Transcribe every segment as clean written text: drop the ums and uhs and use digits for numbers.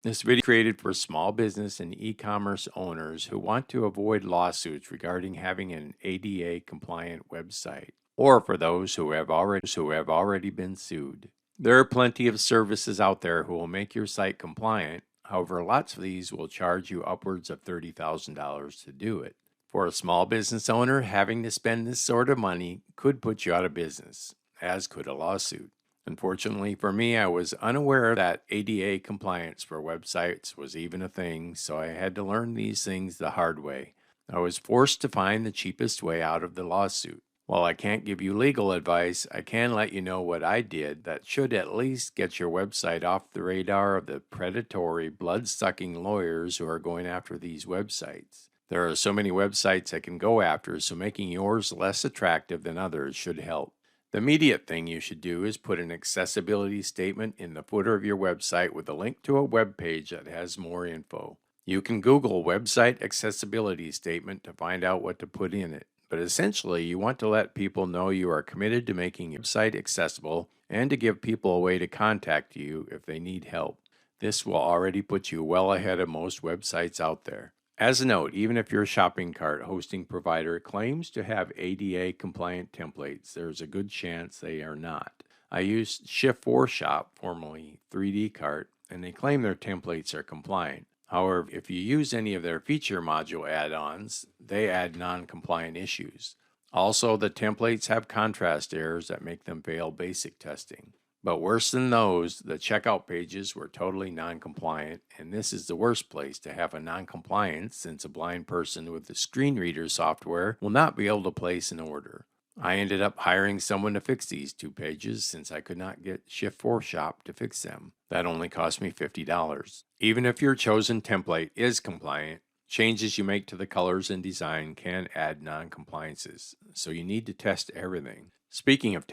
This video is created for small business and e-commerce owners who want to avoid lawsuits regarding having an ADA compliant website, or for those who have already been sued. There are plenty of services out there who will make your site compliant. However, lots of these will charge you upwards of $30,000 to do it. For a small business owner, having to spend this sort of money could put you out of business, as could a lawsuit. Unfortunately for me, I was unaware that ADA compliance for websites was even a thing, so I had to learn these things the hard way. I was forced to find the cheapest way out of the lawsuit. While I can't give you legal advice, I can let you know what I did that should at least get your website off the radar of the predatory, blood-sucking lawyers who are going after these websites. There are so many websites I can go after, so making yours less attractive than others should help. The immediate thing you should do is put an accessibility statement in the footer of your website with a link to a web page that has more info. You can Google website accessibility statement to find out what to put in it, but essentially you want to let people know you are committed to making your website accessible and to give people a way to contact you if they need help. This will already put you well ahead of most websites out there. As a note, even if your shopping cart hosting provider claims to have ADA compliant templates, there's a good chance they are not. I use Shift4Shop, formerly 3D Cart, and they claim their templates are compliant. However, if you use any of their feature module add-ons, they add non-compliant issues. Also, the templates have contrast errors that make them fail basic testing. But worse than those, the checkout pages were totally non-compliant, and this is the worst place to have a non-compliance since a blind person with the screen reader software will not be able to place an order. I ended up hiring someone to fix these 2 pages since I could not get Shift4Shop to fix them. That only cost me $50. Even if your chosen template is compliant, changes you make to the colors and design can add non-compliances, so you need to test everything. Speaking of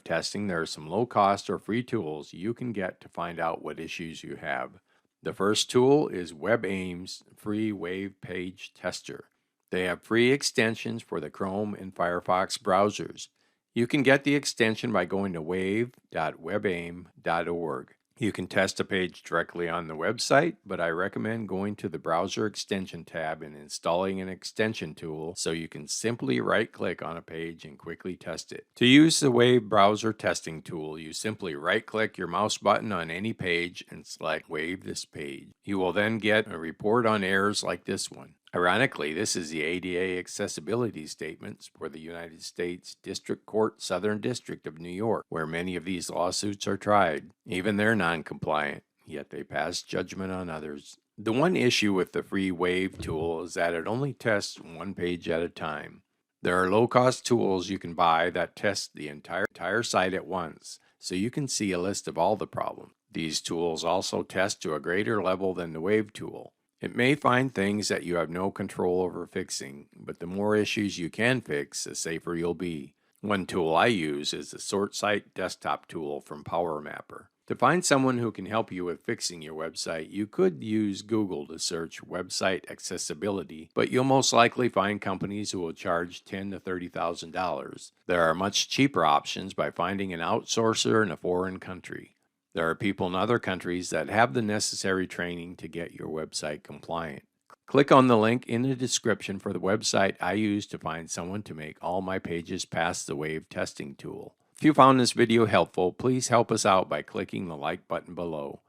testing, there are some low-cost or free tools you can get to find out what issues you have. The first tool is WebAIM's free Wave Page Tester. They have free extensions for the Chrome and Firefox browsers. You can get the extension by going to wave.webaim.org. You can test a page directly on the website, but I recommend going to the Browser Extension tab and installing an extension tool so you can simply right-click on a page and quickly test it. To use the Wave Browser Testing tool, you simply right-click your mouse button on any page and select Wave this page. You will then get a report on errors like this one. Ironically, this is the ADA accessibility statements for the United States District Court Southern District of New York, where many of these lawsuits are tried. Even they're non-compliant, yet they pass judgment on others. The one issue with the free Wave tool is that it only tests one page at a time. There are low-cost tools you can buy that test the entire site at once, so you can see a list of all the problems. These tools also test to a greater level than the Wave tool. It may find things that you have no control over fixing, but the more issues you can fix, the safer you'll be. One tool I use is the Sort Site Desktop tool from PowerMapper. To find someone who can help you with fixing your website, you could use Google to search website accessibility, but you'll most likely find companies who will charge $10,000 to $30,000. There are much cheaper options by finding an outsourcer in a foreign country. There are people in other countries that have the necessary training to get your website compliant. Click on the link in the description for the website I use to find someone to make all my pages pass the Wave testing tool. If you found this video helpful, please help us out by clicking the like button below.